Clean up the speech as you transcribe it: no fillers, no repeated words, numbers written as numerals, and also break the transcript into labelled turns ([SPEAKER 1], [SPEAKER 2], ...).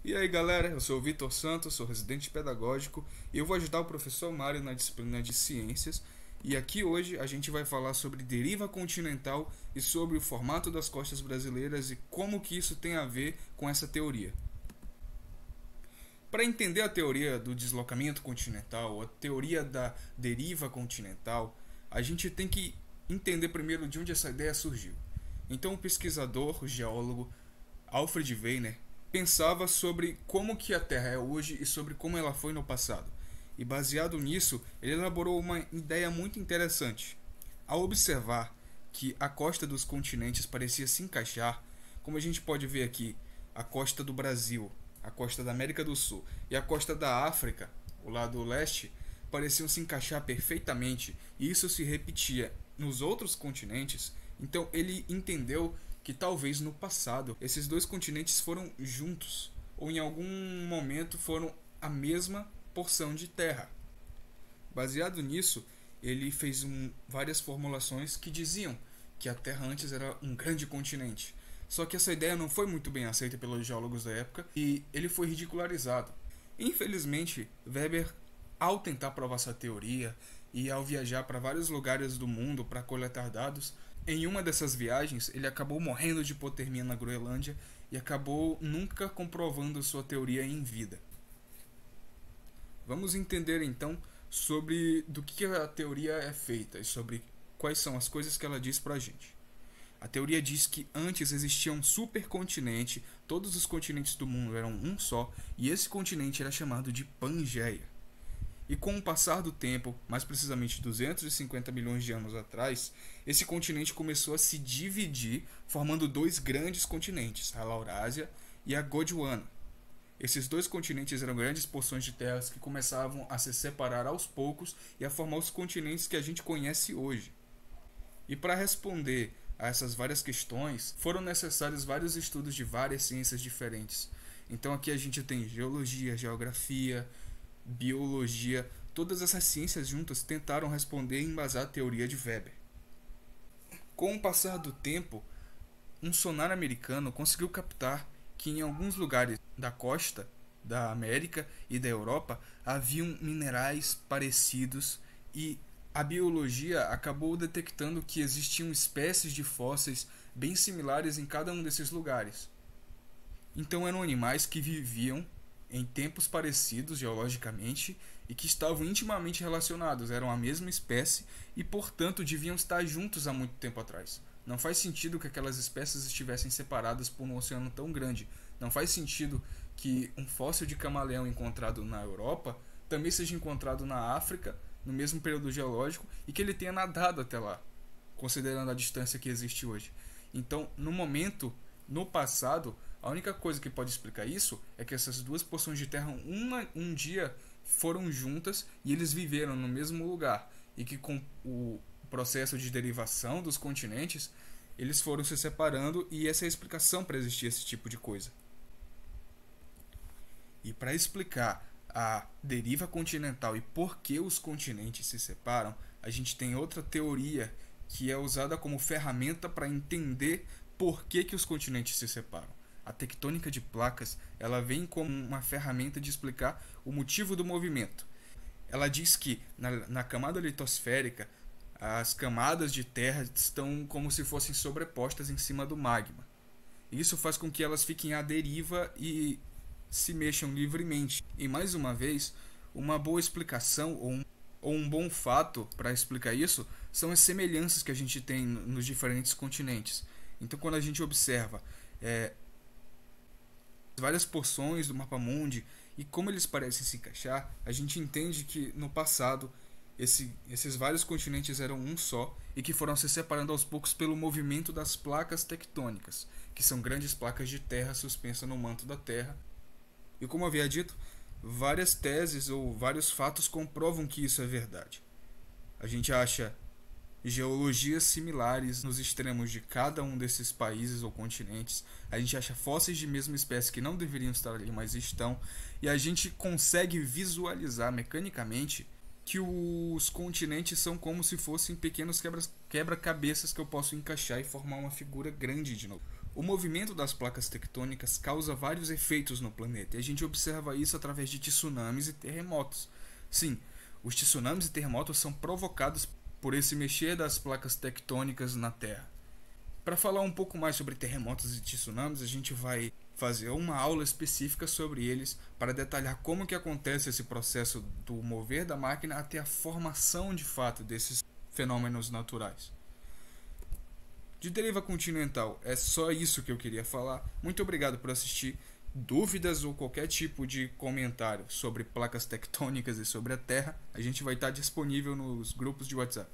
[SPEAKER 1] E aí galera, eu sou o Vitor Santos, sou residente pedagógico e eu vou ajudar o professor Mário na disciplina de Ciências. E aqui hoje a gente vai falar sobre deriva continental e sobre o formato das costas brasileiras e como que isso tem a ver com essa teoria. Para entender a teoria do deslocamento continental, a teoria da deriva continental, a gente tem que entender primeiro de onde essa ideia surgiu. Então o pesquisador, o geólogo Alfred Wegener pensava sobre como que a Terra é hoje e sobre como ela foi no passado. E baseado nisso, ele elaborou uma ideia muito interessante. Ao observar que a costa dos continentes parecia se encaixar, como a gente pode ver aqui, a costa do Brasil, a costa da América do Sul e a costa da África, o lado leste, pareciam se encaixar perfeitamente, e isso se repetia nos outros continentes. Então ele entendeu que talvez no passado esses dois continentes foram juntos, ou em algum momento foram a mesma porção de terra. Baseado nisso, ele fez várias formulações que diziam que a Terra antes era um grande continente. Só que essa ideia não foi muito bem aceita pelos geólogos da época e ele foi ridicularizado. Infelizmente, Weber, ao tentar provar sua teoria e ao viajar para vários lugares do mundo para coletar dados, em uma dessas viagens ele acabou morrendo de hipotermia na Groenlândia e acabou nunca comprovando sua teoria em vida. Vamos entender então sobre do que a teoria é feita e sobre quais são as coisas que ela diz pra gente. A teoria diz que antes existia um supercontinente, todos os continentes do mundo eram um só, e esse continente era chamado de Pangeia. E com o passar do tempo, mais precisamente 250 milhões de anos atrás, esse continente começou a se dividir, formando dois grandes continentes, a Laurásia e a Gondwana. Esses dois continentes eram grandes porções de terras que começavam a se separar aos poucos e a formar os continentes que a gente conhece hoje. E para responder a essas várias questões, foram necessários vários estudos de várias ciências diferentes. Então aqui a gente tem geologia, geografia, biologia, todas essas ciências juntas tentaram responder e embasar a teoria de Weber. Com o passar do tempo, um sonar americano conseguiu captar que em alguns lugares da costa da América e da Europa haviam minerais parecidos, e a biologia acabou detectando que existiam espécies de fósseis bem similares em cada um desses lugares. Então eram animais que viviam em tempos parecidos geologicamente e que estavam intimamente relacionados, eram a mesma espécie e, portanto, deviam estar juntos há muito tempo atrás. Não faz sentido que aquelas espécies estivessem separadas por um oceano tão grande. Não faz sentido que um fóssil de camaleão encontrado na Europa também seja encontrado na África no mesmo período geológico e que ele tenha nadado até lá, considerando a distância que existe hoje. Então, no momento, no passado, a única coisa que pode explicar isso é que essas duas porções de terra um dia foram juntas e eles viveram no mesmo lugar, e que com o processo de derivação dos continentes eles foram se separando, e essa é a explicação para existir esse tipo de coisa. E para explicar a deriva continental e por que os continentes se separam, a gente tem outra teoria que é usada como ferramenta para entender por que os continentes se separam. A tectônica de placas, ela vem como uma ferramenta de explicar o motivo do movimento. Ela diz que na camada litosférica as camadas de terra estão como se fossem sobrepostas em cima do magma. Isso faz com que elas fiquem à deriva e se mexam livremente. E mais uma vez, uma boa explicação ou um bom fato para explicar isso são as semelhanças que a gente tem nos diferentes continentes. Então, quando a gente observa várias porções do mapa mundi e como eles parecem se encaixar, a gente entende que no passado esses vários continentes eram um só e que foram se separando aos poucos pelo movimento das placas tectônicas, que são grandes placas de terra suspensas no manto da Terra. E como havia dito, várias teses ou vários fatos comprovam que isso é verdade. A gente acha geologias similares nos extremos de cada um desses países ou continentes, a gente acha fósseis de mesma espécie que não deveriam estar ali, mas estão, e a gente consegue visualizar mecanicamente que os continentes são como se fossem pequenos quebra-cabeças que eu posso encaixar e formar uma figura grande de novo. O movimento das placas tectônicas causa vários efeitos no planeta, e a gente observa isso através de tsunamis e terremotos. Sim, os tsunamis e terremotos são provocados por esse mexer das placas tectônicas na Terra. Para falar um pouco mais sobre terremotos e tsunamis, a gente vai fazer uma aula específica sobre eles para detalhar como que acontece esse processo do mover da máquina até a formação de fato desses fenômenos naturais. De deriva continental, é só isso que eu queria falar. Muito obrigado por assistir. Dúvidas ou qualquer tipo de comentário sobre placas tectônicas e sobre a Terra, a gente vai estar disponível nos grupos de WhatsApp.